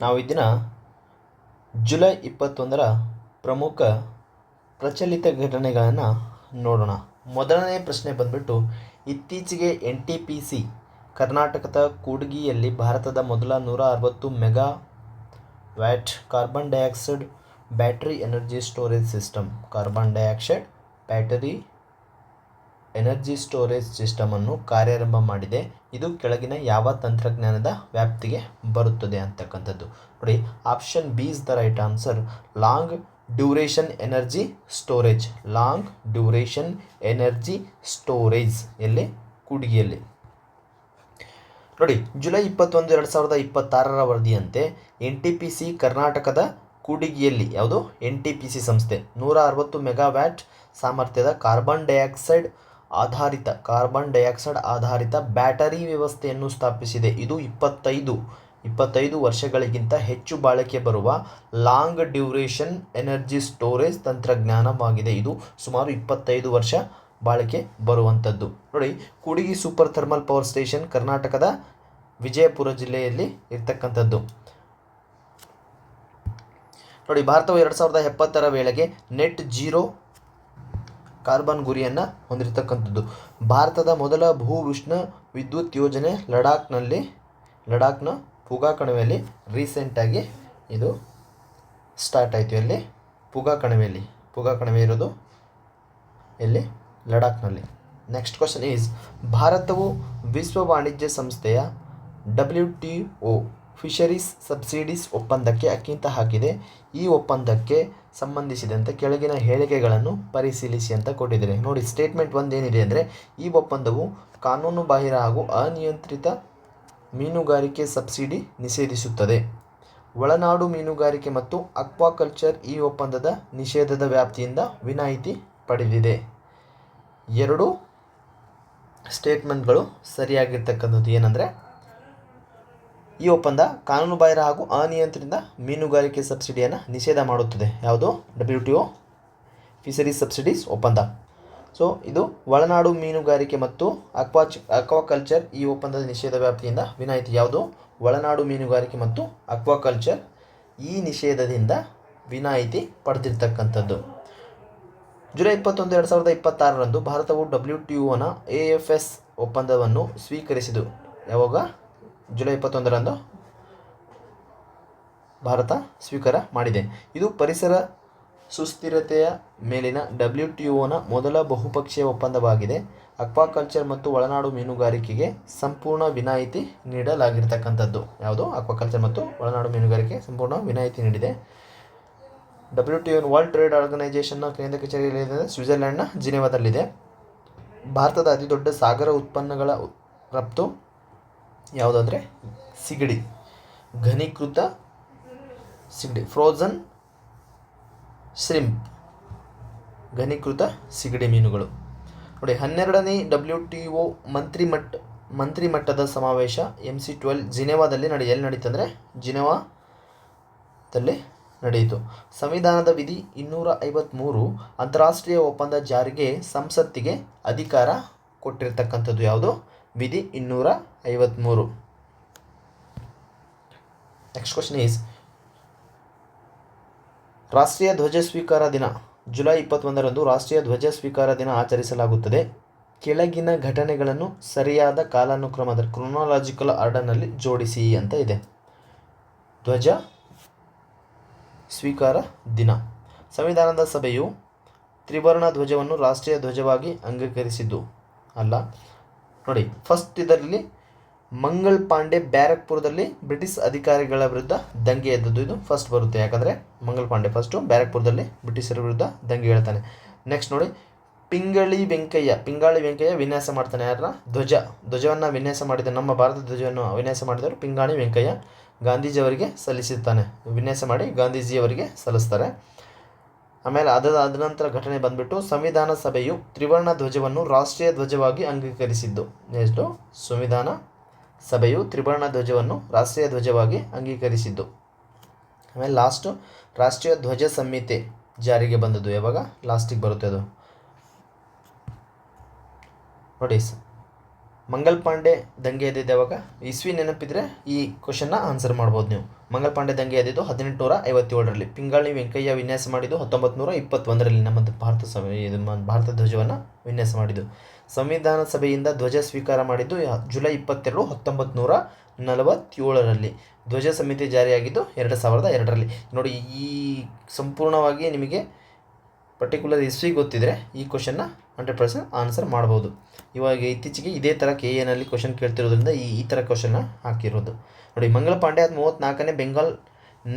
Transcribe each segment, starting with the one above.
ನಾವು ಈ ದಿನ ಜುಲೈ 21ರ ಪ್ರಮುಖ ಪ್ರಚಲಿತ ಘಟನೆಗಳನ್ನು ನೋಡೋಣ. ಮೊದಲನೇ ಪ್ರಶ್ನೆ ಬಂದ್ಬಿಟ್ಟು, ಇತ್ತೀಚೆಗೆ NTPC ಕರ್ನಾಟಕದ ಕೂಡ್ಗಿಯಲ್ಲಿ ಭಾರತದ ಮೊದಲ 160 mega watt carbon dioxide battery energy storage system ಅನ್ನು ಕಾರ್ಯಾರಂಭ ಮಾಡಿದೆ. ಇದು ಕೆಳಗಿನ ಯಾವ ತಂತ್ರಜ್ಞಾನದ ವ್ಯಾಪ್ತಿಗೆ ಬರುತ್ತದೆ ಅಂತಕ್ಕಂಥದ್ದು. ನೋಡಿ, option B is the right answer. Long duration energy storage ಎಲ್ಲಿ? ಕೂಡ್ಗಿಯಲ್ಲಿ. ನೋಡಿ, ಜುಲೈ 21, 2026 ವರದಿಯಂತೆ NTPC ಕರ್ನಾಟಕದ ಕೂಡ್ಗಿಯಲ್ಲಿ, ಯಾವುದು NTPC ಸಂಸ್ಥೆ 160 ಮೆಗಾವ್ಯಾಟ್ ಸಾಮರ್ಥ್ಯದ ಕಾರ್ಬನ್ ಡೈಆಕ್ಸೈಡ್ ಆಧಾರಿತ ಬ್ಯಾಟರಿ ವ್ಯವಸ್ಥೆಯನ್ನು ಸ್ಥಾಪಿಸಿದೆ. ಇದು 25 ವರ್ಷಗಳಿಗಿಂತ ಹೆಚ್ಚು ಬಾಳಿಕೆ ಬರುವ ಲಾಂಗ್ ಡ್ಯೂರೇಷನ್ ಎನರ್ಜಿ ಸ್ಟೋರೇಜ್ ತಂತ್ರಜ್ಞಾನವಾಗಿದೆ. ಇದು ಸುಮಾರು 25 ವರ್ಷ ಬಾಳಿಕೆ ಬರುವಂಥದ್ದು. ನೋಡಿ, Kudgi super thermal power station ಕರ್ನಾಟಕದ ವಿಜಯಪುರ ಜಿಲ್ಲೆಯಲ್ಲಿ ಇರ್ತಕ್ಕಂಥದ್ದು. ನೋಡಿ, ಭಾರತವು 2070ರ ವೇಳೆಗೆ ನೆಟ್ ಜೀರೋ ಕಾರ್ಬನ್ ಗುರಿಯನ್ನು ಹೊಂದಿರತಕ್ಕಂಥದ್ದು. ಭಾರತದ ಮೊದಲ ಭೂ ಉಷ್ಣ ವಿದ್ಯುತ್ ಯೋಜನೆ ಲಡಾಖ್ನ ಪೂಗಾ ಕಣಿವೆಯಲ್ಲಿ ರೀಸೆಂಟಾಗಿ ಇದು ಸ್ಟಾರ್ಟ್ ಆಯಿತು. ಎಲ್ಲಿ? ಪೂಗಾ ಕಣಿವೆ ಇರೋದು ಎಲ್ಲಿ? ಲಡಾಖ್ನಲ್ಲಿ. ನೆಕ್ಸ್ಟ್ ಕ್ವಶನ್ ಈಸ್, ಭಾರತವು ವಿಶ್ವ ವಾಣಿಜ್ಯ ಸಂಸ್ಥೆಯ WTO ಫಿಶರೀಸ್ ಸಬ್ಸಿಡೀಸ್ ಒಪ್ಪಂದಕ್ಕೆ ಅಕ್ಕಿಂತ ಹಾಕಿದೆ. ಈ ಒಪ್ಪಂದಕ್ಕೆ ಸಂಬಂಧಿಸಿದಂತೆ ಕೆಳಗಿನ ಹೇಳಿಕೆಗಳನ್ನು ಪರಿಶೀಲಿಸಿ ಅಂತ ಕೊಟ್ಟಿದ್ದಾರೆ. ನೋಡಿ, ಸ್ಟೇಟ್ಮೆಂಟ್ 1 ಏನಿದೆ ಅಂದರೆ, ಈ ಒಪ್ಪಂದವು ಕಾನೂನುಬಾಹಿರ ಹಾಗೂ ಅನಿಯಂತ್ರಿತ ಮೀನುಗಾರಿಕೆ ಸಬ್ಸಿಡಿ ನಿಷೇಧಿಸುತ್ತದೆ. ಒಳನಾಡು ಮೀನುಗಾರಿಕೆ ಮತ್ತು ಅಕ್ವಾಕಲ್ಚರ್ ಈ ಒಪ್ಪಂದದ ನಿಷೇಧದ ವ್ಯಾಪ್ತಿಯಿಂದ ವಿನಾಯಿತಿ ಪಡೆದಿದೆ. ಎರಡು ಸ್ಟೇಟ್ಮೆಂಟ್ಗಳು ಸರಿಯಾಗಿರ್ತಕ್ಕಂಥದ್ದು. ಏನಂದರೆ, ಈ ಒಪ್ಪಂದ ಕಾನೂನುಬಾಹಿರ ಹಾಗೂ ಅನಿಯಂತ್ರಿತ ಮೀನುಗಾರಿಕೆ ಸಬ್ಸಿಡಿಯನ್ನು ನಿಷೇಧ ಮಾಡುತ್ತದೆ. ಯಾವುದು? WTO ಫಿಶರೀಸ್ ಸಬ್ಸಿಡೀಸ್ ಒಪ್ಪಂದ. ಸೊ ಇದು ಒಳನಾಡು ಮೀನುಗಾರಿಕೆ ಮತ್ತು ಅಕ್ವಾಕಲ್ಚರ್ ಈ ಒಪ್ಪಂದದ ನಿಷೇಧ ವ್ಯಾಪ್ತಿಯಿಂದ ವಿನಾಯಿತಿ. ಯಾವುದು? ಒಳನಾಡು ಮೀನುಗಾರಿಕೆ ಮತ್ತು ಅಕ್ವಾಕಲ್ಚರ್ ಈ ನಿಷೇಧದಿಂದ ವಿನಾಯಿತಿ ಪಡೆದಿರ್ತಕ್ಕಂಥದ್ದು. ಜುಲೈ 21, 2026ರಂದು ಭಾರತವು WTOನ AFS ಒಪ್ಪಂದವನ್ನು ಸ್ವೀಕರಿಸಿತು. ಯಾವಾಗ? ಜುಲೈ 21ರಂದು ಭಾರತ ಸ್ವೀಕಾರ ಮಾಡಿದೆ. ಇದು ಪರಿಸರ ಸುಸ್ಥಿರತೆಯ ಮೇಲಿನ WTOನ ಮೊದಲ ಬಹುಪಕ್ಷೀಯ ಒಪ್ಪಂದವಾಗಿದೆ. ಅಕ್ವಾಕಲ್ಚರ್ ಮತ್ತು ಒಳನಾಡು ಮೀನುಗಾರಿಕೆಗೆ ಸಂಪೂರ್ಣ ವಿನಾಯಿತಿ ನೀಡಲಾಗಿರ್ತಕ್ಕಂಥದ್ದು. ಯಾವುದು? ಅಕ್ವಾಕಲ್ಚರ್ ಮತ್ತು ಒಳನಾಡು ಮೀನುಗಾರಿಕೆ ಸಂಪೂರ್ಣ ವಿನಾಯಿತಿ ನೀಡಿದೆ. WTO ವರ್ಲ್ಡ್ ಟ್ರೇಡ್ ಆರ್ಗನೈಜೇಷನ್ನ ಕೇಂದ್ರ ಕಚೇರಿಯಲ್ಲಿದೆ, ಸ್ವಿಟ್ಜರ್ಲೆಂಡ್ನ ಜಿನೆವಾದಲ್ಲಿದೆ. ಭಾರತದ ಅತಿ ದೊಡ್ಡ ಸಾಗರ ಉತ್ಪನ್ನಗಳ ರಫ್ತು ಯಾವುದಂದರೆ ಸಿಗಡಿ, ಘನೀಕೃತ ಸಿಗಡಿ, ಫ್ರೋಝನ್ ಶ್ರಿಂಪ್, ಘನೀಕೃತ ಸಿಗಡಿ ಮೀನುಗಳು. ನೋಡಿ, 12ನೇ WTO ಮಂತ್ರಿಮಟ್ಟದ ಸಮಾವೇಶ MC12 ಜಿನೆವಾದಲ್ಲಿ ಎಲ್ಲಿ ನಡೀತಂದರೆ ಜಿನೆವಾದಲ್ಲಿ ನಡೆಯಿತು. ಸಂವಿಧಾನದ ವಿಧಿ 253 ಅಂತಾರಾಷ್ಟ್ರೀಯ ಒಪ್ಪಂದ ಜಾರಿಗೆ ಸಂಸತ್ತಿಗೆ ಅಧಿಕಾರ ಕೊಟ್ಟಿರ್ತಕ್ಕಂಥದ್ದು. ಯಾವುದು? ವಿಧಿ 253. ನೆಕ್ಸ್ಟ್ ಕ್ವಶನ್ ಈಸ್, ರಾಷ್ಟ್ರೀಯ ಧ್ವಜ ಸ್ವೀಕಾರ ದಿನ ಜುಲೈ 21ರಂದು ರಾಷ್ಟ್ರೀಯ ಧ್ವಜ ಸ್ವೀಕಾರ ದಿನ ಆಚರಿಸಲಾಗುತ್ತದೆ. ಕೆಳಗಿನ ಘಟನೆಗಳನ್ನು ಸರಿಯಾದ ಕಾಲಾನುಕ್ರಮದ ಕ್ರೊನಾಲಜಿಕಲ್ ಆರ್ಡರ್ನಲ್ಲಿ ಜೋಡಿಸಿ ಅಂತ ಇದೆ. ಧ್ವಜ ಸ್ವೀಕಾರ ದಿನ. ಸಂವಿಧಾನದ ಸಭೆಯು ತ್ರಿವರ್ಣ ಧ್ವಜವನ್ನು ರಾಷ್ಟ್ರೀಯ ಧ್ವಜವಾಗಿ ಅಂಗೀಕರಿಸಿದ್ದು ಅಲ್ಲ. ನೋಡಿ, ಫಸ್ಟ್ ಇದರಲ್ಲಿ ಮಂಗಲ್ ಪಾಂಡೆ ಬ್ಯಾರಕ್ಪುರದಲ್ಲಿ ಬ್ರಿಟಿಷ್ ಅಧಿಕಾರಿಗಳ ವಿರುದ್ಧ ದಂಗೆ ಎದ್ದದ್ದು. ಇದು ಫಸ್ಟ್ ಬರುತ್ತೆ, ಯಾಕಂದರೆ ಮಂಗಲ್ ಪಾಂಡೆ ಫಸ್ಟು ಬ್ಯಾರಕ್ಪುರದಲ್ಲಿ ಬ್ರಿಟಿಷರ ವಿರುದ್ಧ ದಂಗೆ ಹೇಳ್ತಾನೆ. ನೆಕ್ಸ್ಟ್ ನೋಡಿ, ಪಿಂಗಾಳಿ ವೆಂಕಯ್ಯ ವಿನ್ಯಾಸ ಮಾಡ್ತಾನೆ. ಯಾರನ್ನ? ಧ್ವಜವನ್ನು ವಿನ್ಯಾಸ ಮಾಡಿದ, ನಮ್ಮ ಭಾರತ ಧ್ವಜವನ್ನು ವಿನ್ಯಾಸ ಮಾಡಿದವರು ಪಿಂಗಾಳಿ ವೆಂಕಯ್ಯ. ಗಾಂಧೀಜಿಯವರಿಗೆ ಸಲ್ಲಿಸುತ್ತಾನೆ, ವಿನ್ಯಾಸ ಮಾಡಿ ಗಾಂಧೀಜಿಯವರಿಗೆ ಸಲ್ಲಿಸ್ತಾರೆ. ಆಮೇಲೆ ಅದ ನಂತರ ಘಟನೆ ಬಂದ್ಬಿಟ್ಟು, ಸಂವಿಧಾನ ಸಭೆಯು ತ್ರಿವರ್ಣ ಧ್ವಜವನ್ನು ರಾಷ್ಟ್ರೀಯ ಧ್ವಜವಾಗಿ ಅಂಗೀಕರಿಸಿದ್ದು. ಎಷ್ಟು? ಸಂವಿಧಾನ ಸಭೆಯು ತ್ರಿವರ್ಣ ಧ್ವಜವನ್ನು ರಾಷ್ಟ್ರೀಯ ಧ್ವಜವಾಗಿ ಅಂಗೀಕರಿಸಿದ್ದು. ಆಮೇಲೆ ಲಾಸ್ಟು ರಾಷ್ಟ್ರೀಯ ಧ್ವಜ ಸಂಹಿತೆ ಜಾರಿಗೆ ಬಂದದ್ದು. ಯಾವಾಗ? ಲಾಸ್ಟಿಗೆ ಬರುತ್ತೆ ಅದು. ನೋಡಿ, ಮಂಗಲ್ ಪಾಂಡೆ ದಂಗೆ ಎದ್ದಿದ್ದು ಯಾವಾಗ? ಇಸ್ವಿ ನೆನಪಿದ್ರೆ ಈ ಕ್ವಶನ್ನ ಆನ್ಸರ್ ಮಾಡ್ಬೋದು ನೀವು. ಮಂಗಲ್ ಪಾಂಡೆ ದಂಗೆ ಎದ್ದಿದ್ದು 1857ರಲ್ಲಿ. ಪಿಂಗಾಳಿ ವೆಂಕಯ್ಯ ವಿನ್ಯಾಸ ಮಾಡಿದ್ದು 1921ರಲ್ಲಿ ನಮ್ಮ ಭಾರತ ಧ್ವಜವನ್ನು ವಿನ್ಯಾಸ ಮಾಡಿದ್ದು. ಸಂವಿಧಾನ ಸಭೆಯಿಂದ ಧ್ವಜ ಸ್ವೀಕಾರ ಮಾಡಿದ್ದು ಜುಲೈ 22, 1947ರಲ್ಲಿ. ಧ್ವಜ ಸಮಿತಿ ಜಾರಿಯಾಗಿದ್ದು 2002ರಲ್ಲಿ. ನೋಡಿ, ಈ ಸಂಪೂರ್ಣವಾಗಿ ನಿಮಗೆ ಪರ್ಟಿಕ್ಯುಲರ್ ಹಿಸ್ಟ್ರಿ ಗೊತ್ತಿದ್ರೆ ಈ ಕ್ವಶನ್ನ 100% ಆನ್ಸರ್ ಮಾಡ್ಬೋದು. ಇವಾಗ ಇತ್ತೀಚೆಗೆ ಇದೇ ಥರ KA ಕ್ವಶನ್ ಕೇಳ್ತಿರೋದ್ರಿಂದ ಈ ಥರ ಕ್ವಶನ್ನ ಹಾಕಿರೋದು. ನೋಡಿ, ಮಂಗಲ್ ಪಾಂಡೆ 34ನೇ ಬೆಂಗಾಲ್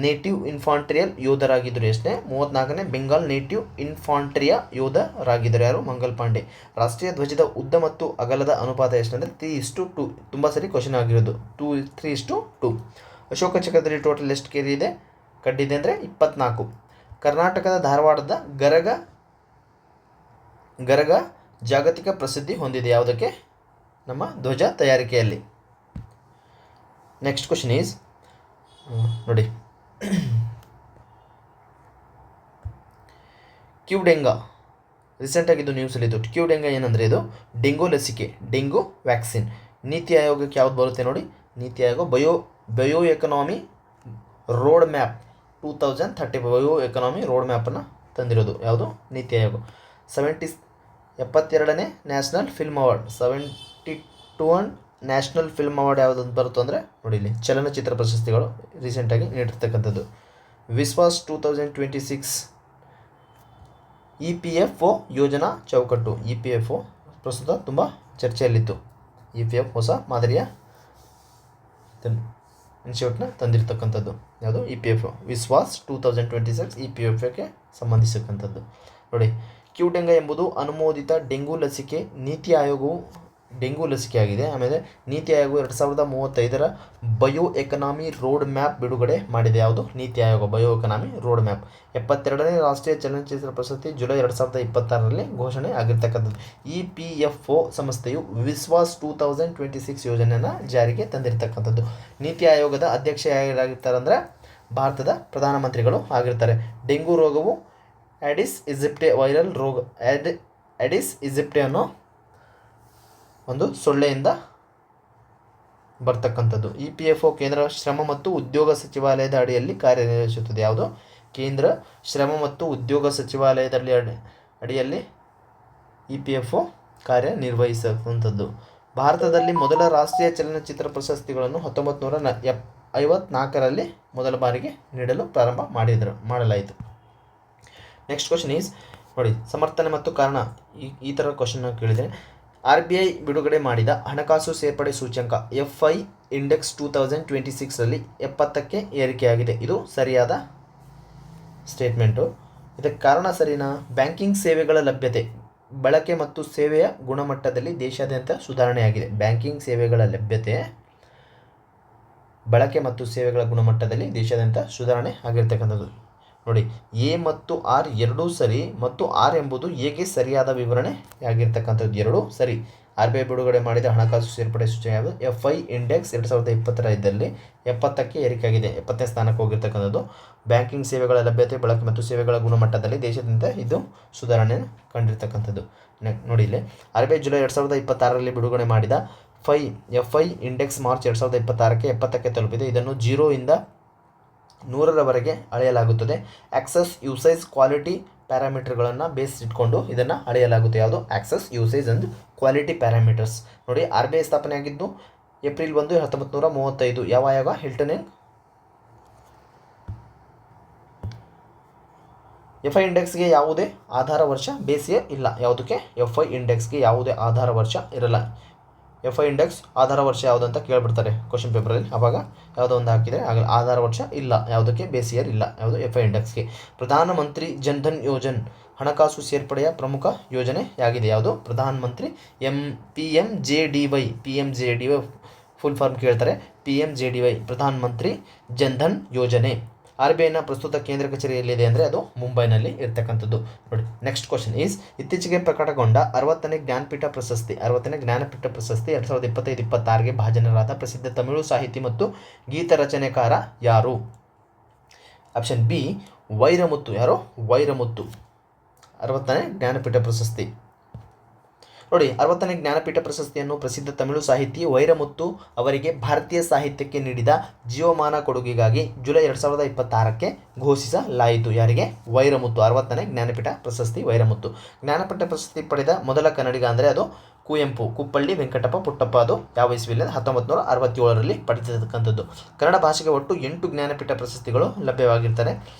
ನೇಟಿವ್ ಇನ್ಫಾಂಟ್ರಿಯಲ್ ಯೋಧರಾಗಿದ್ದರು. ಎಷ್ಟೇ? 34ನೇ ಬೆಂಗಾಲ್ ನೇಟಿವ್ ಇನ್ಫಾಂಟ್ರಿಯ ಯೋಧರಾಗಿದ್ದರು. ಯಾರು? ಮಂಗಲ್ ಪಾಂಡೆ. ರಾಷ್ಟ್ರೀಯ ಧ್ವಜದ ಉದ್ದ ಮತ್ತು ಅಗಲದ ಅನುಪಾತ ಎಷ್ಟಂದರೆ 3:2. ತುಂಬ ಸರಿ ಕ್ವಶನ್ ಆಗಿರೋದು 3:2. ಅಶೋಕ ಚಕ್ರದಲ್ಲಿ ಟೋಟಲ್ ಎಷ್ಟು ಕೆರೆ ಇದೆ? ಕಡ್ಡಿದೆ ಅಂದರೆ 24. ಕರ್ನಾಟಕದ ಧಾರವಾಡದ ಗರಗ ಜಾಗತಿಕ ಪ್ರಸಿದ್ಧಿ ಹೊಂದಿದೆ ಯಾವುದಕ್ಕೆ? ನಮ್ಮ ಧ್ವಜ ತಯಾರಿಕೆಯಲ್ಲಿ. ನೆಕ್ಸ್ಟ್ ಕ್ವಶನ್ ಈಸ್ ನೋಡಿ, ಕ್ಯೂಡೆಂಗಾ ರೀಸೆಂಟಾಗಿದ್ದು ನ್ಯೂಸಲ್ಲಿದ್ದು. ಕ್ಯೂಡೆಂಗಾ ಏನಂದರೆ ಇದು ಡೆಂಗು ಲಸಿಕೆ, ಡೆಂಗು ವ್ಯಾಕ್ಸಿನ್. ನೀತಿ ಆಯೋಗಕ್ಕೆ ಯಾವ್ದು ಬರುತ್ತೆ ನೋಡಿ? NITI Aayog bio economy road map 2030 bio economy road ಮ್ಯಾಪನ್ನು ತಂದಿರೋದು ಯಾವುದು? ನೀತಿ ಆಯೋಗ. 72ನೇ national film award, 72 national film award ಯಾವುದು ಬರುತ್ತೋ ಅಂದರೆ ನೋಡಿ, ಇಲ್ಲಿ ಚಲನಚಿತ್ರ ಪ್ರಶಸ್ತಿಗಳು ರೀಸೆಂಟಾಗಿ ನೀಡಿರ್ತಕ್ಕಂಥದ್ದು. ವಿಶ್ವಾಸ್ 2026 EPFO ಯೋಜನಾ ಚೌಕಟ್ಟು. EPFO ಪ್ರಸ್ತುತ ತುಂಬ ಚರ್ಚೆಯಲ್ಲಿತ್ತು. EPFO ಹೊಸ ಮಾದರಿಯ ಇನ್ಸ್ಟಿಟ್ಯೂಟ್ನ ತಂದಿರತಕ್ಕಂಥದ್ದು ಯಾವುದು? EPFO. ವಿಶ್ವಾಸ್ 2026 EPFOಕ್ಕೆ ಸಂಬಂಧಿಸಿರ್ತಕ್ಕಂಥದ್ದು. ನೋಡಿ, ಕ್ಯೂಡೆಂಗಾ ಎಂಬುದು ಅನುಮೋದಿತ ಡೆಂಗು ಲಸಿಕೆ. ನೀತಿ ಆಯೋಗವು ಡೆಂಗು ಲಸಿಕೆ ಆಗಿದೆ. ಆಮೇಲೆ ನೀತಿ ಆಯೋಗವು 2035ರ ಬಯೋ ಎಕನಾಮಿ ರೋಡ್ ಮ್ಯಾಪ್ ಬಿಡುಗಡೆ ಮಾಡಿದೆ. ಯಾವುದು? NITI Aayog bio economy road map. 72ನೇ ರಾಷ್ಟ್ರೀಯ ಚಲನಚಿತ್ರ ಪ್ರಶಸ್ತಿ ಜುಲೈ 2026ರಲ್ಲಿ ಘೋಷಣೆ ಆಗಿರ್ತಕ್ಕಂಥದ್ದು. EPFO ಸಂಸ್ಥೆಯು ವಿಶ್ವಾಸ್ 2026 ಯೋಜನೆಯನ್ನು ಜಾರಿಗೆ ತಂದಿರತಕ್ಕಂಥದ್ದು. ನೀತಿ ಆಯೋಗದ ಅಧ್ಯಕ್ಷ ಯಾರಾಗಿರ್ತಾರೆ ಅಂದರೆ ಭಾರತದ ಪ್ರಧಾನಮಂತ್ರಿಗಳು ಆಗಿರ್ತಾರೆ. ಡೆಂಗು ರೋಗವು ಆಡಿಸ್ ಈಜಿಪ್ಟೆ ವೈರಲ್ ರೋಗ. ಆಡಿಸ್ ಈಜಿಪ್ಟೆ ಅನ್ನೋ ಒಂದು ಸೊಳ್ಳೆಯಿಂದ ಬರ್ತಕ್ಕಂಥದ್ದು. EPFO ಕೇಂದ್ರ ಶ್ರಮ ಮತ್ತು ಉದ್ಯೋಗ ಸಚಿವಾಲಯದ ಅಡಿಯಲ್ಲಿ ಕಾರ್ಯನಿರ್ವಹಿಸುತ್ತದೆ. ಯಾವುದು? ಕೇಂದ್ರ ಶ್ರಮ ಮತ್ತು ಉದ್ಯೋಗ ಸಚಿವಾಲಯದಲ್ಲಿ ಅಡಿಯಲ್ಲಿ EPFO ಕಾರ್ಯನಿರ್ವಹಿಸುವಂಥದ್ದು. ಭಾರತದಲ್ಲಿ ಮೊದಲ ರಾಷ್ಟ್ರೀಯ ಚಲನಚಿತ್ರ ಪ್ರಶಸ್ತಿಗಳನ್ನು 1954ರಲ್ಲಿ ಮೊದಲ ಬಾರಿಗೆ ನೀಡಲು ಪ್ರಾರಂಭ ಮಾಡಲಾಯಿತು. ನೆಕ್ಸ್ಟ್ ಕ್ವಶನ್ ಈಸ್ ನೋಡಿ, ಸಮರ್ಥನೆ ಮತ್ತು ಕಾರಣ. ಈ ಥರ ಕ್ವಶನ್ ಕೇಳಿದರೆ, RBI ಬಿಡುಗಡೆ ಮಾಡಿದ ಹಣಕಾಸು ಸೇರ್ಪಡೆ ಸೂಚ್ಯಂಕ FI ಇಂಡೆಕ್ಸ್ 2026ರಲ್ಲಿ 70ಕ್ಕೆ ಏರಿಕೆಯಾಗಿದೆ. ಇದು ಸರಿಯಾದ ಸ್ಟೇಟ್ಮೆಂಟು. ಇದಕ್ಕೆ ಕಾರಣ ಸರಿನಾ? ಬ್ಯಾಂಕಿಂಗ್ ಸೇವೆಗಳ ಲಭ್ಯತೆ, ಬಳಕೆ ಮತ್ತು ಸೇವೆಯ ಗುಣಮಟ್ಟದಲ್ಲಿ ದೇಶಾದ್ಯಂತ ಸುಧಾರಣೆಯಾಗಿದೆ. ಬ್ಯಾಂಕಿಂಗ್ ಸೇವೆಗಳ ಲಭ್ಯತೆ, ಬಳಕೆ ಮತ್ತು ಸೇವೆಗಳ ಗುಣಮಟ್ಟದಲ್ಲಿ ದೇಶಾದ್ಯಂತ ಸುಧಾರಣೆ ಆಗಿರ್ತಕ್ಕಂಥದ್ದು. ನೋಡಿ, A ಮತ್ತು R ಎರಡೂ ಸರಿ ಮತ್ತು R ಎಂಬುದು Aಗೆ ಸರಿಯಾದ ವಿವರಣೆಯಾಗಿರ್ತಕ್ಕಂಥದ್ದು. ಎರಡೂ ಸರಿ. RBI ಬಿಡುಗಡೆ ಮಾಡಿದ ಹಣಕಾಸು ಸೇರ್ಪಡೆ ಸೂಚ್ಯಂಕ ಯಾವುದು? FI ಇಂಡೆಕ್ಸ್ 2025ರಲ್ಲಿ 70ಕ್ಕೆ ಏರಿಕೆಯಾಗಿದೆ, 70ನೇ ಸ್ಥಾನಕ್ಕೆ ಹೋಗಿರ್ತಕ್ಕಂಥದ್ದು. ಬ್ಯಾಂಕಿಂಗ್ ಸೇವೆಗಳ ಲಭ್ಯತೆ, ಬಳಕೆ ಮತ್ತು ಸೇವೆಗಳ ಗುಣಮಟ್ಟದಲ್ಲಿ ದೇಶದಿಂದ ಇದು ಸುಧಾರಣೆಯನ್ನು ಕಂಡಿರ್ತಕ್ಕಂಥದ್ದು. ನೋಡಿ, ಇಲ್ಲಿ RBI ಜುಲೈ 2026ರಲ್ಲಿ ಬಿಡುಗಡೆ ಮಾಡಿದ FI ಇಂಡೆಕ್ಸ್ ಮಾರ್ಚ್ 2026ಕ್ಕೆ 70ಕ್ಕೆ ತಲುಪಿದೆ. ಇದನ್ನು 0ರಿಂದ 100ರವರೆಗೆ ಅಳೆಯಲಾಗುತ್ತದೆ. ಆಕ್ಸೆಸ್ ಯೂಸೇಜ್ ಕ್ವಾಲಿಟಿ ಪ್ಯಾರಾಮೀಟರ್ಗಳನ್ನು ಬೇಸ್ ಇಟ್ಕೊಂಡು ಇದನ್ನು ಅಳೆಯಲಾಗುತ್ತೆ. ಯಾವುದು? Access usage and quality parameters. ನೋಡಿ, RBI ಸ್ಥಾಪನೆಯಾಗಿದ್ದು ಏಪ್ರಿಲ್ 1, 1935. ಯಾವ ಆಯೋಗ? ಹಿಲ್ಟನ್ ಅಂಡ್ FI ಇಂಡೆಕ್ಸ್ಗೆ ಯಾವುದೇ ಆಧಾರ ವರ್ಷ ಬೇಸ್ ಇಯರ್ ಇಲ್ಲ. ಯಾವುದಕ್ಕೆ? FI ಇಂಡೆಕ್ಸ್ಗೆ ಯಾವುದೇ ಆಧಾರ ವರ್ಷ ಇರಲ್ಲ. FI ಇಂಡೆಕ್ಸ್ ಆಧಾರ ವರ್ಷ ಯಾವುದು ಅಂತ ಕೇಳಿಬಿಡ್ತಾರೆ ಕ್ವಶನ್ ಪೇಪರಲ್ಲಿ. ಆವಾಗ ಯಾವುದೋ ಒಂದು ಹಾಕಿದರೆ ಆಧಾರ ವರ್ಷ ಇಲ್ಲ, ಯಾವುದಕ್ಕೆ? ಬೇಸ್ ಇಯರ್ ಇಲ್ಲ. ಯಾವುದು? FI ಇಂಡೆಕ್ಸ್ಗೆ. ಪ್ರಧಾನಮಂತ್ರಿ ಜನ್ಧನ್ ಯೋಜನೆ ಹಣಕಾಸು ಸೇರ್ಪಡೆಯ ಪ್ರಮುಖ ಯೋಜನೆಯಾಗಿದೆ. ಯಾವುದು? ಪ್ರಧಾನಮಂತ್ರಿ PMJDY ಫುಲ್ ಫಾರ್ಮ್ ಕೇಳ್ತಾರೆ. PMJDY ಪ್ರಧಾನಮಂತ್ರಿ ಜನ್ಧನ್ ಯೋಜನೆ. RBIನ ಪ್ರಸ್ತುತ ಕೇಂದ್ರ ಕಚೇರಿ ಎಲ್ಲಿದೆ ಅಂದರೆ ಅದು ಮುಂಬೈನಲ್ಲಿ ಇರ್ತಕ್ಕಂಥದ್ದು. ನೋಡಿ, ನೆಕ್ಸ್ಟ್ ಕ್ವಶನ್ ಈಸ್ ಇತ್ತೀಚೆಗೆ ಪ್ರಕಟಗೊಂಡ 60ನೇ ಜ್ಞಾನಪೀಠ ಪ್ರಶಸ್ತಿ 2025-26ಗೆ ಭಾಜನರಾದ ಪ್ರಸಿದ್ಧ ತಮಿಳು ಸಾಹಿತಿ ಮತ್ತು ಗೀತ ರಚನೆಕಾರ ಯಾರು? Option B Vairamuthu. ಯಾರು? ವೈರಮುತ್ತು. 60ನೇ ಜ್ಞಾನಪೀಠ ಪ್ರಶಸ್ತಿ. ನೋಡಿ 60ನೇ ಜ್ಞಾನಪೀಠ ಪ್ರಶಸ್ತಿಯನ್ನು ಪ್ರಸಿದ್ಧ ತಮಿಳು ಸಾಹಿತಿ ವೈರಮುತ್ತು ಅವರಿಗೆ ಭಾರತೀಯ ಸಾಹಿತ್ಯಕ್ಕೆ ನೀಡಿದ ಜೀವಮಾನ ಕೊಡುಗೆಗಾಗಿ ಜುಲೈ 2026ಕ್ಕೆ ಘೋಷಿಸಲಾಯಿತು. ಯಾರಿಗೆ? ವೈರಮುತ್ತು. 60ನೇ ಜ್ಞಾನಪೀಠ ಪ್ರಶಸ್ತಿ ವೈರಮುತ್ತು. ಜ್ಞಾನಪೀಠ ಪ್ರಶಸ್ತಿ ಪಡೆದ ಮೊದಲ ಕನ್ನಡಿಗ ಅಂದರೆ ಅದು ಕುವೆಂಪು, ಕುಪ್ಪಳ್ಳಿ ವೆಂಕಟಪ್ಪ ಪುಟ್ಟಪ್ಪ. ಅದು ಯಾವ ಇಸ್ವಿಯಲ್ಲಿ? 1967ರಲ್ಲಿ ಪಡೆದಿರತಕ್ಕಂಥದ್ದು. ಕನ್ನಡ ಭಾಷೆಗೆ ಒಟ್ಟು 8 ಜ್ಞಾನಪೀಠ ಪ್ರಶಸ್ತಿಗಳು ಲಭ್ಯವಾಗಿರ್ತಾರೆ.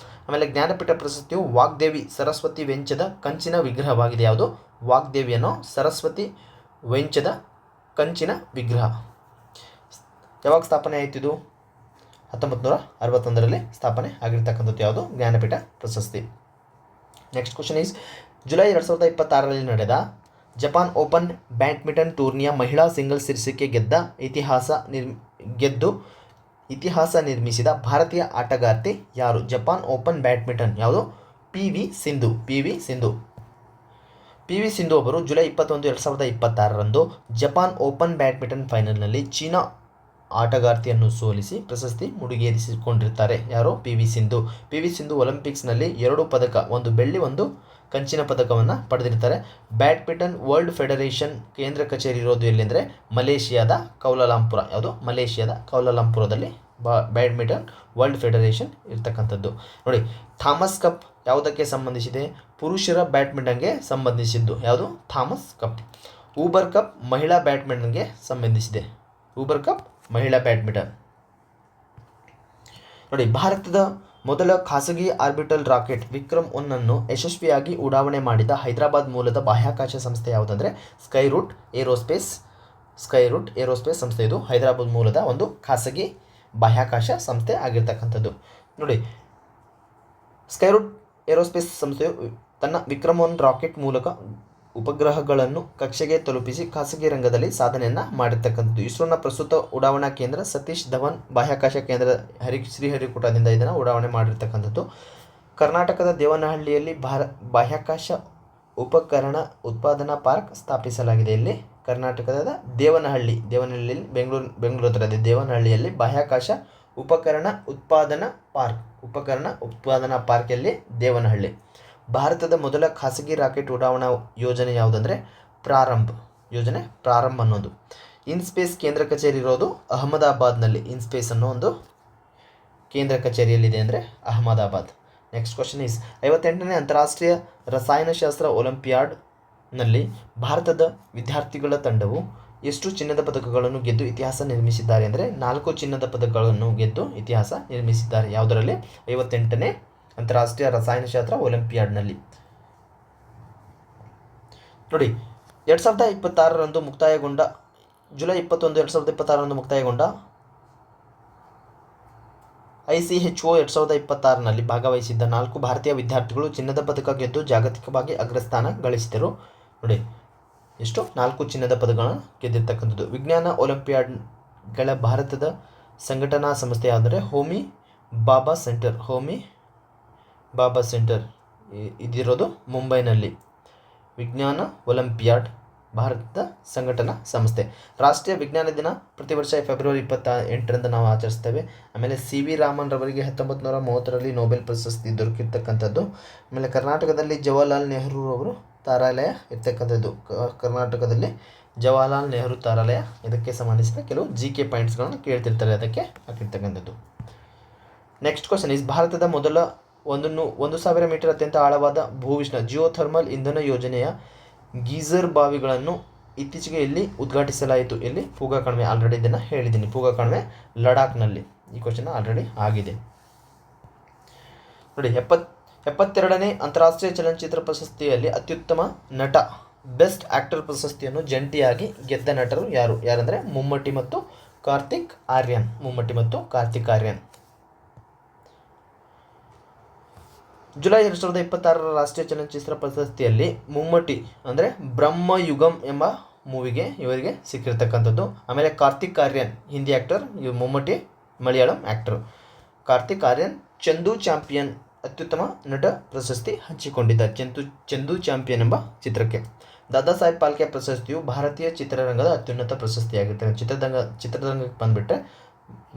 ಆಮೇಲೆ ಜ್ಞಾನಪೀಠ ಪ್ರಶಸ್ತಿಯು ವಾಗ್ದೇವಿ ಸರಸ್ವತಿ ವೆಂಚದ ಕಂಚಿನ ವಿಗ್ರಹವಾಗಿದೆ. ಯಾವುದು? ವಾಗ್ದೇವಿಯನ್ನು ಸರಸ್ವತಿ ವೆಂಚದ ಕಂಚಿನ ವಿಗ್ರಹ. ಯಾವಾಗ ಸ್ಥಾಪನೆ ಆಯಿತು ಇದು? 1961ರಲ್ಲಿ ಸ್ಥಾಪನೆ ಆಗಿರ್ತಕ್ಕಂಥದ್ದು. ಯಾವುದು? ಜ್ಞಾನಪೀಠ ಪ್ರಶಸ್ತಿ. ನೆಕ್ಸ್ಟ್ ಕ್ವಶನ್ ಈಸ್, ಜುಲೈ 2026ರಲ್ಲಿ ನಡೆದ ಜಪಾನ್ ಓಪನ್ ಬ್ಯಾಡ್ಮಿಂಟನ್ ಟೂರ್ನಿಯ ಮಹಿಳಾ ಸಿಂಗಲ್ಸ್ ಶೀರ್ಷಿಕೆ ಗೆದ್ದು ಇತಿಹಾಸ ನಿರ್ಮಿಸಿದ ಭಾರತೀಯ ಆಟಗಾರ್ತಿ ಯಾರು? ಜಪಾನ್ ಓಪನ್ ಬ್ಯಾಡ್ಮಿಂಟನ್ ಯಾವುದು? ಪಿ.ವಿ. ಸಿಂಧು ಅವರು ಜುಲೈ 21, 2026ರಂದು ಜಪಾನ್ ಓಪನ್ ಬ್ಯಾಡ್ಮಿಂಟನ್ ಫೈನಲ್ನಲ್ಲಿ ಚೀನಾ ಆಟಗಾರ್ತಿಯನ್ನು ಸೋಲಿಸಿ ಪ್ರಶಸ್ತಿ ಮುಡಿಗೇರಿಸಿಕೊಂಡಿರ್ತಾರೆ. ಯಾರು? ಪಿ.ವಿ. ಸಿಂಧು ಒಲಿಂಪಿಕ್ಸ್ನಲ್ಲಿ 2 ಪದಕ, 1 ಬೆಳ್ಳಿ 1 ಕಂಚಿನ ಪದಕವನ್ನು ಪಡೆದಿರ್ತಾರೆ. ಬ್ಯಾಡ್ಮಿಂಟನ್ ವರ್ಲ್ಡ್ ಫೆಡರೇಷನ್ ಕೇಂದ್ರ ಕಚೇರಿ ಇರೋದು ಎಲ್ಲಿಂದರೆ ಮಲೇಷಿಯಾದ ಕೌಲಾಲಂಪುರ. ಯಾವುದು? ಮಲೇಷಿಯಾದ ಕೌಲಾಲಂಪುರದಲ್ಲಿ ಬ್ಯಾಡ್ಮಿಂಟನ್ ವರ್ಲ್ಡ್ ಫೆಡರೇಷನ್ ಇರ್ತಕ್ಕಂಥದ್ದು. ನೋಡಿ, ಥಾಮಸ್ ಕಪ್ ಯಾವುದಕ್ಕೆ ಸಂಬಂಧಿಸಿದೆ? ಪುರುಷರ ಬ್ಯಾಡ್ಮಿಂಟನ್ಗೆ ಸಂಬಂಧಿಸಿದ್ದು. ಯಾವುದು? Thomas cup. ಊಬರ್ ಕಪ್ ಮಹಿಳಾ ಬ್ಯಾಡ್ಮಿಂಟನ್ಗೆ ಸಂಬಂಧಿಸಿದೆ. ಊಬರ್ ಕಪ್ ಮಹಿಳಾ ಬ್ಯಾಡ್ಮಿಂಟನ್. ನೋಡಿ, ಭಾರತದ ಮೊದಲ ಖಾಸಗಿ ಆರ್ಬಿಟಲ್ ರಾಕೆಟ್ ವಿಕ್ರಮ್ 1 ಅನ್ನು ಯಶಸ್ವಿಯಾಗಿ ಉಡಾವಣೆ ಮಾಡಿದ ಹೈದರಾಬಾದ್ ಮೂಲದ ಬಾಹ್ಯಾಕಾಶ ಸಂಸ್ಥೆ ಯಾವುದಂದರೆ ಸ್ಕೈರೂಟ್ ಏರೋಸ್ಪೇಸ್ ಸಂಸ್ಥೆ. ಇದು ಹೈದರಾಬಾದ್ ಮೂಲದ ಒಂದು ಖಾಸಗಿ ಬಾಹ್ಯಾಕಾಶ ಸಂಸ್ಥೆ ಆಗಿರ್ತಕ್ಕಂಥದ್ದು. ನೋಡಿ, ಸ್ಕೈರೂಟ್ ಏರೋಸ್ಪೇಸ್ ಸಂಸ್ಥೆಯು ತನ್ನ ವಿಕ್ರಮ್ 1 ರಾಕೆಟ್ ಮೂಲಕ ಉಪಗ್ರಹಗಳನ್ನು ಕಕ್ಷೆಗೆ ತಲುಪಿಸಿ ಖಾಸಗಿ ರಂಗದಲ್ಲಿ ಸಾಧನೆಯನ್ನು ಮಾಡಿರ್ತಕ್ಕಂಥದ್ದು. ಇಸ್ರೋನ ಪ್ರಸ್ತುತ ಉಡಾವಣಾ ಕೇಂದ್ರ ಸತೀಶ್ ಧವನ್ ಬಾಹ್ಯಾಕಾಶ ಕೇಂದ್ರ ಶ್ರೀಹರಿಕೋಟಾದಿಂದ ಇದನ್ನು ಉಡಾವಣೆ ಮಾಡಿರ್ತಕ್ಕಂಥದ್ದು. ಕರ್ನಾಟಕದ ದೇವನಹಳ್ಳಿಯಲ್ಲಿ ಬಾಹ್ಯಾಕಾಶ ಉಪಕರಣ ಉತ್ಪಾದನಾ ಪಾರ್ಕ್ ಸ್ಥಾಪಿಸಲಾಗಿದೆ. ಇಲ್ಲಿ ಕರ್ನಾಟಕದ ದೇವನಹಳ್ಳಿಯಲ್ಲಿ ಬೆಂಗಳೂರು ಹತ್ರ ಇದೆ. ದೇವನಹಳ್ಳಿಯಲ್ಲಿ ಬಾಹ್ಯಾಕಾಶ ಉಪಕರಣ ಉತ್ಪಾದನಾ ಪಾರ್ಕಲ್ಲಿ ದೇವನಹಳ್ಳಿ. ಭಾರತದ ಮೊದಲ ಖಾಸಗಿ ರಾಕೆಟ್ ಉಡಾವಣಾ ಯೋಜನೆ ಯಾವುದಂದರೆ ಪ್ರಾರಂಭ್ ಅನ್ನೋದು. ಇನ್ಸ್ಪೇಸ್ ಕೇಂದ್ರ ಕಚೇರಿ ಇರೋದು ಅಹಮದಾಬಾದ್ನಲ್ಲಿ. ಇನ್ಸ್ಪೇಸ್ ಅನ್ನೋ ಒಂದು ಕೇಂದ್ರ ಕಚೇರಿಯಲ್ಲಿದೆ ಅಂದರೆ ಅಹಮದಾಬಾದ್. ನೆಕ್ಸ್ಟ್ ಕ್ವಶನ್ ಈಸ್, 58ನೇ ಅಂತಾರಾಷ್ಟ್ರೀಯ ರಸಾಯನಶಾಸ್ತ್ರ ಒಲಿಂಪಿಯಾಡ್ನಲ್ಲಿ ಭಾರತದ ವಿದ್ಯಾರ್ಥಿಗಳ ತಂಡವು ಎಷ್ಟು ಚಿನ್ನದ ಪದಕಗಳನ್ನು ಗೆದ್ದು ಇತಿಹಾಸ ನಿರ್ಮಿಸಿದ್ದಾರೆ ಅಂದರೆ 4 ಚಿನ್ನದ ಪದಕಗಳನ್ನು ಗೆದ್ದು ಇತಿಹಾಸ ನಿರ್ಮಿಸಿದ್ದಾರೆ. ಯಾವುದರಲ್ಲಿ? 58ನೇ ಅಂತಾರಾಷ್ಟ್ರೀಯ ರಸಾಯನಶಾಸ್ತ್ರ ಒಲಿಂಪಿಯಾಡ್ನಲ್ಲಿ. ನೋಡಿ, 2026ರಂದು ಮುಕ್ತಾಯಗೊಂಡ ಜುಲೈ 21, 2026ರಂದು ಮುಕ್ತಾಯಗೊಂಡ ICHO 2026ನಲ್ಲಿ ಭಾಗವಹಿಸಿದ್ದ 4 ಭಾರತೀಯ ವಿದ್ಯಾರ್ಥಿಗಳು ಚಿನ್ನದ ಪದಕ ಗೆದ್ದು ಜಾಗತಿಕವಾಗಿ ಅಗ್ರಸ್ಥಾನ ಗಳಿಸಿದರು. ನೋಡಿ, ಎಷ್ಟು? 4 ಚಿನ್ನದ ಪದಕಗಳನ್ನು ಗೆದ್ದಿರ್ತಕ್ಕಂಥದ್ದು. ವಿಜ್ಞಾನ ಒಲಿಂಪಿಯಾಡ್ಗಳ ಭಾರತದ ಸಂಘಟನಾ ಸಂಸ್ಥೆ ಯಾವುದಂದರೆ ಹೋಮಿ ಭಾಭಾ ಸೆಂಟರ್ ಇದಿರೋದು ಮುಂಬೈನಲ್ಲಿ. ವಿಜ್ಞಾನ ಒಲಿಂಪಿಯಾಡ್ ಭಾರತದ ಸಂಘಟನಾ ಸಂಸ್ಥೆ. ರಾಷ್ಟ್ರೀಯ ವಿಜ್ಞಾನ ದಿನ ಪ್ರತಿ ವರ್ಷ ಫೆಬ್ರವರಿ 28ರಂದು ನಾವು ಆಚರಿಸ್ತೇವೆ. ಆಮೇಲೆ CV ರಾಮನ್ ರವರಿಗೆ 1930ರಲ್ಲಿ ನೊಬೆಲ್ ಪ್ರಶಸ್ತಿ ದೊರಕಿರ್ತಕ್ಕಂಥದ್ದು. ಆಮೇಲೆ ಕರ್ನಾಟಕದಲ್ಲಿ ಜವಾಹರ್ಲಾಲ್ ನೆಹರು ಅವರು ತಾರಾಲಯ ಇರ್ತಕ್ಕಂಥದ್ದು. ಕರ್ನಾಟಕದಲ್ಲಿ ಜವಾಹರ್ಲಾಲ್ ನೆಹರು ತಾರಾಲಯ. ಇದಕ್ಕೆ ಸಂಬಂಧಿಸಿದ ಕೆಲವು GK ಪಾಯಿಂಟ್ಸ್ಗಳನ್ನು ಕೇಳ್ತಿರ್ತಾರೆ, ಅದಕ್ಕೆ ಹಾಕಿರ್ತಕ್ಕಂಥದ್ದು. ನೆಕ್ಸ್ಟ್ ಕ್ವಶನ್ ಈಸ್, ಭಾರತದ ಮೊದಲ 1000 ಮೀಟರ್ ಅತ್ಯಂತ ಆಳವಾದ ಭೂವಿಷ್ಣ ಜಿಯೋಥರ್ಮಲ್ ಇಂಧನ ಯೋಜನೆಯ ಗೀಸರ್ ಬಾವಿಗಳನ್ನು ಇತ್ತೀಚೆಗೆ ಎಲ್ಲಿ ಉದ್ಘಾಟಿಸಲಾಯಿತು? ಎಲ್ಲಿ? ಪೂಗಾ ಕಣಿವೆ. ಆಲ್ರೆಡಿ ಇದನ್ನು ಹೇಳಿದ್ದೀನಿ. ಪೂಗಾ ಕಣಿವೆ ಲಡಾಖ್ನಲ್ಲಿ. ಈ ಕ್ವಶನ್ ಆಲ್ರೆಡಿ ಆಗಿದೆ. ನೋಡಿ, 72ನೇ ಅಂತಾರಾಷ್ಟ್ರೀಯ ಚಲನಚಿತ್ರ ಪ್ರಶಸ್ತಿಯಲ್ಲಿ ಅತ್ಯುತ್ತಮ ನಟ ಬೆಸ್ಟ್ ಆಕ್ಟರ್ ಪ್ರಶಸ್ತಿಯನ್ನು ಜಂಟಿಯಾಗಿ ಗೆದ್ದ ನಟರು ಯಾರಂದರೆ ಮಮ್ಮೂಟಿ ಮತ್ತು ಕಾರ್ತಿಕ್ ಆರ್ಯನ್. ಜುಲೈ 2026ರ ರಾಷ್ಟ್ರೀಯ ಚಲನಚಿತ್ರ ಪ್ರಶಸ್ತಿಯಲ್ಲಿ ಮಮ್ಮೂಟಿ ಅಂದರೆ ಬ್ರಹ್ಮಯುಗಂ ಎಂಬ ಮೂವಿಗೆ ಇವರಿಗೆ ಸಿಕ್ಕಿರ್ತಕ್ಕಂಥದ್ದು. ಆಮೇಲೆ Karthik Aryan Hindi actor, Mammootty Malayalam actor. Karthik Aryan Chandu champion ಅತ್ಯುತ್ತಮ ನಟ ಪ್ರಶಸ್ತಿ ಹಂಚಿಕೊಂಡಿದ್ದಾರೆ. ಚಂದು ಚಾಂಪಿಯನ್ ಎಂಬ ಚಿತ್ರಕ್ಕೆ. ದಾದಾ ಸಾಹೇಬ್ ಫಾಲ್ಕೆ ಪ್ರಶಸ್ತಿಯು ಭಾರತೀಯ ಚಿತ್ರರಂಗದ ಅತ್ಯುನ್ನತ ಪ್ರಶಸ್ತಿಯಾಗಿರ್ತದೆ. ಚಿತ್ರರಂಗಕ್ಕೆ ಬಂದುಬಿಟ್ರೆ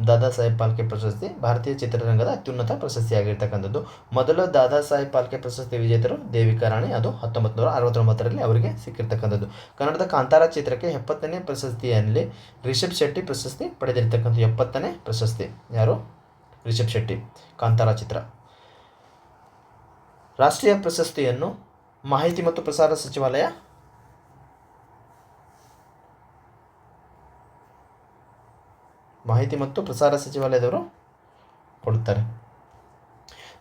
ದಾದಾ ಸಾಹೇಬ್ ಫಾಲ್ಕೆ ಪ್ರಶಸ್ತಿ ಭಾರತೀಯ ಚಿತ್ರರಂಗದ ಅತ್ಯುನ್ನತ ಪ್ರಶಸ್ತಿಯಾಗಿರ್ತಕ್ಕಂಥದ್ದು. ಮೊದಲು ದಾದಾ ಸಾಹೇಬ್ ಫಾಲ್ಕೆ ಪ್ರಶಸ್ತಿ ವಿಜೇತರು ದೇವಿಕಾ ರಾಣಿ, ಅದು 1969ರಲ್ಲಿ ಅವರಿಗೆ ಸಿಕ್ಕಿರ್ತಕ್ಕಂಥದ್ದು. ಕನ್ನಡದ ಕಾಂತಾರ ಚಿತ್ರಕ್ಕೆ 70ನೇ ಪ್ರಶಸ್ತಿಯಲ್ಲಿ ರಿಷಬ್ ಶೆಟ್ಟಿ ಪ್ರಶಸ್ತಿ ಪಡೆದಿರ್ತಕ್ಕಂಥ 70ನೇ ಪ್ರಶಸ್ತಿ ಯಾರು? ರಿಷಬ್ ಶೆಟ್ಟಿ, ಕಾಂತಾರ ಚಿತ್ರ. ರಾಷ್ಟ್ರೀಯ ಪ್ರಶಸ್ತಿಯನ್ನು ಮಾಹಿತಿ ಮತ್ತು ಪ್ರಸಾರ ಸಚಿವಾಲಯ ಸಚಿವಾಲಯದವರು ಕೊಡುತ್ತಾರೆ.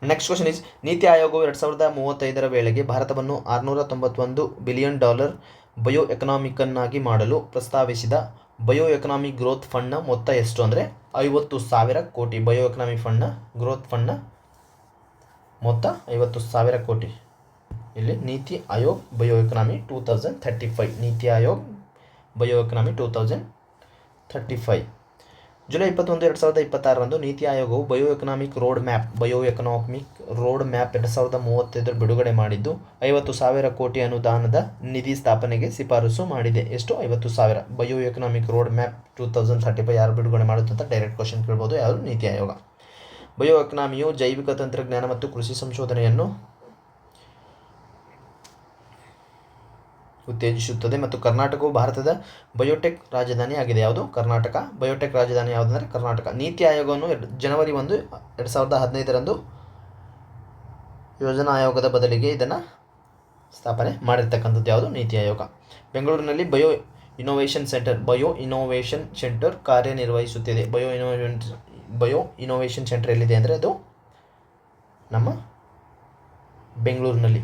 ನೆಕ್ಸ್ಟ್ ಕ್ವಶನ್ ಇಸ್, ನೀತಿ ಆಯೋಗವು 2035ರ ವೇಳೆಗೆ ಭಾರತವನ್ನು $691 ಬಿಲಿಯನ್ ಬಯೋ ಎಕನಾಮಿಕನ್ನಾಗಿ ಮಾಡಲು ಪ್ರಸ್ತಾವಿಸಿದ ಬಯೋ ಎಕನಾಮಿಕ್ ಗ್ರೋತ್ ಫಂಡ್ನ ಮೊತ್ತ ಎಷ್ಟು? ಅಂದರೆ 50,000 ಕೋಟಿ. ಬಯೋ ಎಕನಾಮಿಕ್ ಫಂಡ್ನ ಗ್ರೋತ್ ಫಂಡ್ನ ಮೊತ್ತ 50,000 ಕೋಟಿ. ಇಲ್ಲಿ ನೀತಿ ಆಯೋಗ್ ಬಯೋ ಎಕನಾಮಿ 2035, ನೀತಿ ಆಯೋಗ್ ಬಯೋ ಎಕನಾಮಿ 2035. ಜುಲೈ 21, 2026ರಂದು ನೀತಿ ಆಯೋಗವು ಬಯೋ ಎಕನಾಮಿಕ್ ರೋಡ್ ಮ್ಯಾಪ್ 2035 ಬಿಡುಗಡೆ ಮಾಡಿದ್ದು 50,000 ಕೋಟಿ ಅನುದಾನದ ನಿಧಿ ಸ್ಥಾಪನೆಗೆ ಶಿಫಾರಸು ಮಾಡಿದೆ. ಎಷ್ಟು? 50,000. ಬಯೋ ಎಕನಾಮಿಕ್ ರೋಡ್ ಮ್ಯಾಪ್ 2035 ಯಾರು ಬಿಡುಗಡೆ ಮಾಡುತ್ತೆ ಅಂತ ಡೈರೆಕ್ಟ್ ಕ್ವಶನ್ ಕೇಳ್ಬೋದು. ಯಾರು? ನೀತಿ ಆಯೋಗ. ಬಯೋ ಎಕನಾಮಿಯು ಜೈವಿಕ ತಂತ್ರಜ್ಞಾನ ಮತ್ತು ಕೃಷಿ ಸಂಶೋಧನೆಯನ್ನು ಉತ್ತೇಜಿಸುತ್ತದೆ ಮತ್ತು ಕರ್ನಾಟಕವು ಭಾರತದ ಬಯೋಟೆಕ್ ರಾಜಧಾನಿ ಆಗಿದೆ. ಯಾವುದು? ಕರ್ನಾಟಕ. ಬಯೋಟೆಕ್ ರಾಜಧಾನಿ ಯಾವುದಂದರೆ ಕರ್ನಾಟಕ. ನೀತಿ ಆಯೋಗವನ್ನು ಜನವರಿ 1, 2015ರಂದು ಯೋಜನಾ ಆಯೋಗದ ಬದಲಿಗೆ ಇದನ್ನು ಸ್ಥಾಪನೆ ಮಾಡಿರ್ತಕ್ಕಂಥದ್ದು. ಯಾವುದು? ನೀತಿ ಆಯೋಗ. ಬೆಂಗಳೂರಿನಲ್ಲಿ ಬಯೋ ಇನೋವೇಷನ್ ಸೆಂಟರ್ ಕಾರ್ಯನಿರ್ವಹಿಸುತ್ತಿದೆ. ಬಯೋ ಇನೋವೇಷನ್ ಸೆಂಟರ್ ಎಲ್ಲಿದೆ ಅಂದರೆ ಅದು ನಮ್ಮ ಬೆಂಗಳೂರಿನಲ್ಲಿ.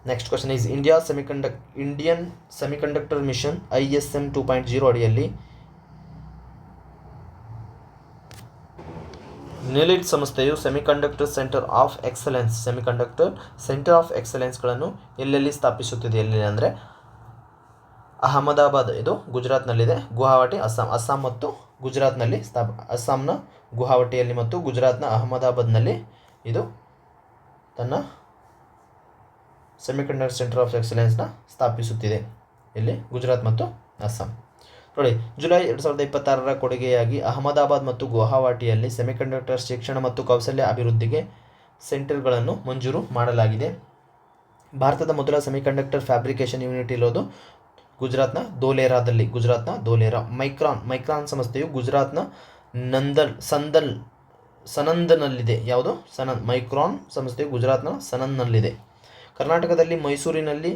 Next question is, Indian semiconductor mission ISM 2.0 ಅಡಿಯಲ್ಲಿ ನಿಲಿಟ್ ಸಂಸ್ಥೆಯು ಸೆಮಿಕಂಡಕ್ಟರ್ ಸೆಂಟರ್ ಆಫ್ ಎಕ್ಸಲೆನ್ಸ್ಗಳನ್ನು ಎಲ್ಲೆಲ್ಲಿ ಸ್ಥಾಪಿಸುತ್ತಿದೆ? ಎಲ್ಲಿ ಅಂದರೆ ಅಹಮದಾಬಾದ್, ಇದು ಗುಜರಾತ್ನಲ್ಲಿದೆ. ಗುವಾಹಟಿ, ಅಸ್ಸಾಂ ಮತ್ತು ಗುಜರಾತ್ನಲ್ಲಿ ಅಸ್ಸಾಂನ ಗುವಾಹಟಿಯಲ್ಲಿ ಮತ್ತು ಗುಜರಾತ್ನ ಅಹಮದಾಬಾದ್ನಲ್ಲಿ ಇದು ತನ್ನ ಸೆಮಿಕಂಡಕ್ಟರ್ ಸೆಂಟರ್ ಆಫ್ ಎಕ್ಸಲೆನ್ಸ್ನ ಸ್ಥಾಪಿಸುತ್ತಿದೆ. ಇಲ್ಲಿ ಗುಜರಾತ್ ಮತ್ತು ಅಸ್ಸಾಂ. ನೋಡಿ, ಜುಲೈ 2026ರ ಕೊಡುಗೆಯಾಗಿ ಅಹಮದಾಬಾದ್ ಮತ್ತು ಗುವಾಹಟಿಯಲ್ಲಿ ಸೆಮಿಕಂಡಕ್ಟರ್ ಶಿಕ್ಷಣ ಮತ್ತು ಕೌಶಲ್ಯ ಅಭಿವೃದ್ಧಿಗೆ ಸೆಂಟರ್ಗಳನ್ನು ಮಂಜೂರು ಮಾಡಲಾಗಿದೆ. ಭಾರತದ ಮೊದಲ ಸೆಮಿಕಂಡಕ್ಟರ್ ಫ್ಯಾಬ್ರಿಕೇಷನ್ ಯೂನಿಟ್ ಇರೋದು ಗುಜರಾತ್ನ ಧೋಲೇರಾದಲ್ಲಿ. ಮೈಕ್ರಾನ್ ಸಂಸ್ಥೆಯು ಗುಜರಾತ್ನ ಸನಂದ್ನಲ್ಲಿದೆ. ಯಾವುದು? ಮೈಕ್ರಾನ್ ಸಂಸ್ಥೆಯು ಗುಜರಾತ್ನ ಸನಂದ್ನಲ್ಲಿದೆ. ಕರ್ನಾಟಕದಲ್ಲಿ ಮೈಸೂರಿನಲ್ಲಿ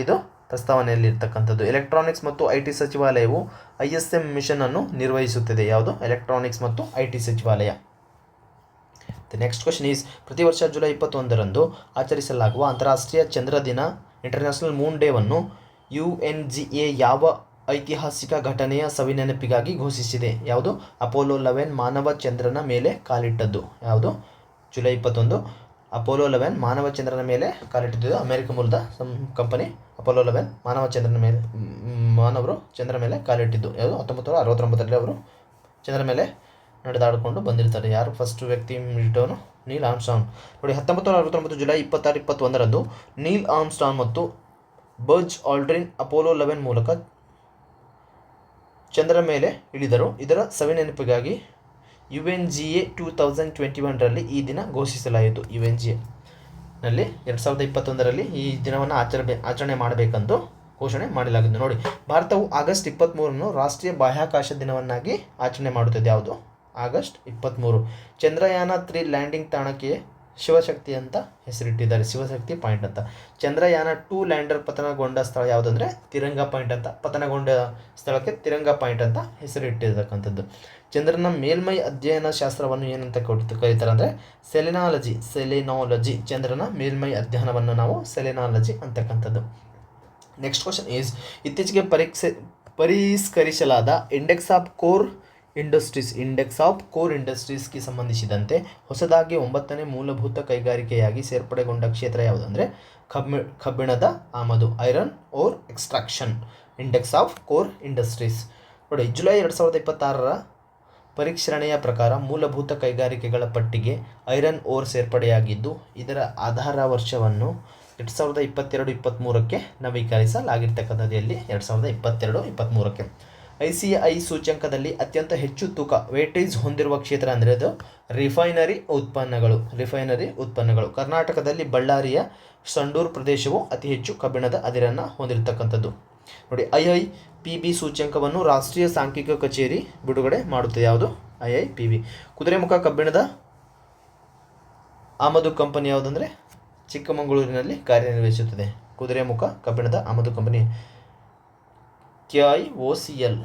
ಇದು ಪ್ರಸ್ತಾವನೆಯಲ್ಲಿರ್ತಕ್ಕಂಥದ್ದು. ಎಲೆಕ್ಟ್ರಾನಿಕ್ಸ್ ಮತ್ತು IT ಸಚಿವಾಲಯವು ISM ಮಿಷನ್ ಅನ್ನು ನಿರ್ವಹಿಸುತ್ತದೆ. ಯಾವುದು? ಎಲೆಕ್ಟ್ರಾನಿಕ್ಸ್ ಮತ್ತು IT ಸಚಿವಾಲಯ. ನೆಕ್ಸ್ಟ್ ಕ್ವಶನ್ ಈಸ್, ಪ್ರತಿ ವರ್ಷ ಜುಲೈ 21ರಂದು ಆಚರಿಸಲಾಗುವ ಅಂತಾರಾಷ್ಟ್ರೀಯ ಚಂದ್ರ ದಿನ ಇಂಟರ್ನ್ಯಾಷನಲ್ ಮೂನ್ ಡೇವನ್ನು UNGA ಯಾವ ಐತಿಹಾಸಿಕ ಘಟನೆಯ ಸವಿನೆನಪಿಗಾಗಿ ಘೋಷಿಸಿದೆ? ಯಾವುದು? ಅಪೋಲೋ 11 ಮಾನವ ಚಂದ್ರನ ಮೇಲೆ ಕಾಲಿಟ್ಟದ್ದು. ಯಾವುದು? ಜುಲೈ 21 ಅಪೋಲೋ 11 ಮಾನವ ಚಂದ್ರನ ಮೇಲೆ ಕಾಲಿಟ್ಟಿದ್ದು. ಅಮೆರಿಕ ಮೂಲದ ಕಂಪನಿ ಅಪೋಲೋ 11 ಮಾನವರು ಚಂದ್ರ ಮೇಲೆ ಕಾಲಿಟ್ಟಿದ್ದು. ಯಾವುದು? 1969ರಲ್ಲಿ ಅವರು ಚಂದ್ರ ಮೇಲೆ ನಡೆದಾಡಿಕೊಂಡು ಬಂದಿರ್ತಾರೆ. ಯಾರು ಫಸ್ಟ್ ವ್ಯಕ್ತಿ ಮಿಲಿಟೋನು? ನೀಲ್ ಆರ್ಮ್ಸ್ಟ್ರಾಂಗ್. ನೋಡಿ, 1969 ಜುಲೈ 26, 21ರಂದು ನೀಲ್ ಆರ್ಮ್ಸ್ಟ್ರಾಂಗ್ ಮತ್ತು ಬಜ್ ಆಲ್ಡ್ರಿನ್ ಅಪೋಲೋ 11 ಮೂಲಕ ಚಂದ್ರ ಮೇಲೆ ಇಳಿದರು. ಇದರ ಸವಿನೆನಪಿಗಾಗಿ UNGA 2021ರಲ್ಲಿ ಈ ದಿನ ಘೋಷಿಸಲಾಯಿತು. UNGA ನಲ್ಲಿ 2021ರಲ್ಲಿ ಈ ದಿನವನ್ನು ಆಚರಣೆ ಮಾಡಬೇಕೆಂದು ಘೋಷಣೆ ಮಾಡಲಾಗಿದೆ. ನೋಡಿ, ಭಾರತವು ಆಗಸ್ಟ್ 23ನ್ನು ರಾಷ್ಟ್ರೀಯ ಬಾಹ್ಯಾಕಾಶ ದಿನವನ್ನಾಗಿ ಆಚರಣೆ ಮಾಡುತ್ತದೆ. ಯಾವುದು? ಆಗಸ್ಟ್ 23. ಚಂದ್ರಯಾನ 3 ಲ್ಯಾಂಡಿಂಗ್ ತಾಣಕ್ಕೆ ಶಿವಶಕ್ತಿ ಅಂತ ಹೆಸರಿಟ್ಟಿದ್ದಾರೆ. ಶಿವಶಕ್ತಿ ಪಾಯಿಂಟ್ ಅಂತ. ಚಂದ್ರಯಾನ 2 ಲ್ಯಾಂಡರ್ ಪತನಗೊಂಡ ಸ್ಥಳ ಯಾವುದಂದರೆ ತಿರಂಗ ಪಾಯಿಂಟ್ ಅಂತ. ಪತನಗೊಂಡ ಸ್ಥಳಕ್ಕೆ ತಿರಂಗ ಪಾಯಿಂಟ್ ಅಂತ ಹೆಸರಿಟ್ಟಿರ್ತಕ್ಕಂಥದ್ದು. ಚಂದ್ರನ ಮೇಲ್ಮೈ ಅಧ್ಯಯನ ಶಾಸ್ತ್ರವನ್ನು ಏನಂತ ಕರೀತಾರೆ ಅಂದರೆ ಸೆಲೆನಾಲಜಿ. ಚಂದ್ರನ ಮೇಲ್ಮೈ ಅಧ್ಯಯನವನ್ನು ನಾವು ಸೆಲೆನಾಲಜಿ ಅಂತಕ್ಕಂಥದ್ದು. ನೆಕ್ಸ್ಟ್ ಕ್ವಶನ್ ಈಸ್, ಇತ್ತೀಚೆಗೆ ಪರಿಷ್ಕರಿಸಲಾದ ಇಂಡೆಕ್ಸ್ ಆಫ್ ಕೋರ್ ಇಂಡಸ್ಟ್ರೀಸ್ಗೆ ಸಂಬಂಧಿಸಿದಂತೆ ಹೊಸದಾಗಿ 9ನೇ ಮೂಲಭೂತ ಕೈಗಾರಿಕೆಯಾಗಿ ಸೇರ್ಪಡೆಗೊಂಡ ಕ್ಷೇತ್ರ ಯಾವುದಂದರೆ ಕಬ್ಬಿಣದ ಆಮದು, iron ore extraction. Index of core industries. ನೋಡಿ, ಜುಲೈ 2026ರ ಪರಿಷ್ಕರಣೆಯ ಪ್ರಕಾರ ಮೂಲಭೂತ ಕೈಗಾರಿಕೆಗಳ ಪಟ್ಟಿಗೆ ಐರನ್ ಓರ್ ಸೇರ್ಪಡೆಯಾಗಿದ್ದು, ಇದರ ಆಧಾರ ವರ್ಷವನ್ನು 2022-23ಕ್ಕೆ ನವೀಕರಿಸಲಾಗಿರ್ತಕ್ಕಂಥದ್ದು. ಎಲ್ಲಿ 2022-23ಕ್ಕೆ. ICI ಸೂಚ್ಯಂಕದಲ್ಲಿ ಅತ್ಯಂತ ಹೆಚ್ಚು ತೂಕ ವೇಟೇಜ್ ಹೊಂದಿರುವ ಕ್ಷೇತ್ರ ಅಂದರೆ ಅದು ರಿಫೈನರಿ ಉತ್ಪನ್ನಗಳು. ಕರ್ನಾಟಕದಲ್ಲಿ ಬಳ್ಳಾರಿಯ ಸಂಡೂರು ಪ್ರದೇಶವು ಅತಿ ಹೆಚ್ಚು ಕಬ್ಬಿಣದ ಅದಿರನ್ನು ಹೊಂದಿರತಕ್ಕಂಥದ್ದು. ನೋಡಿ, IIPB ಸೂಚ್ಯಂಕವನ್ನು ರಾಷ್ಟ್ರೀಯ ಸಾಂಖ್ಯಿಕ ಕಚೇರಿ ಬಿಡುಗಡೆ ಮಾಡುತ್ತದೆ. ಯಾವುದು? IIPB. ಕುದುರೆಮುಖ ಕಬ್ಬಿಣದ ಆಮದು ಕಂಪನಿ ಯಾವುದಂದರೆ ಚಿಕ್ಕಮಗಳೂರಿನಲ್ಲಿ ಕಾರ್ಯನಿರ್ವಹಿಸುತ್ತದೆ. ಕುದುರೆಮುಖ ಕಬ್ಬಿಣದ ಆಮದು ಕಂಪನಿ KIOCL.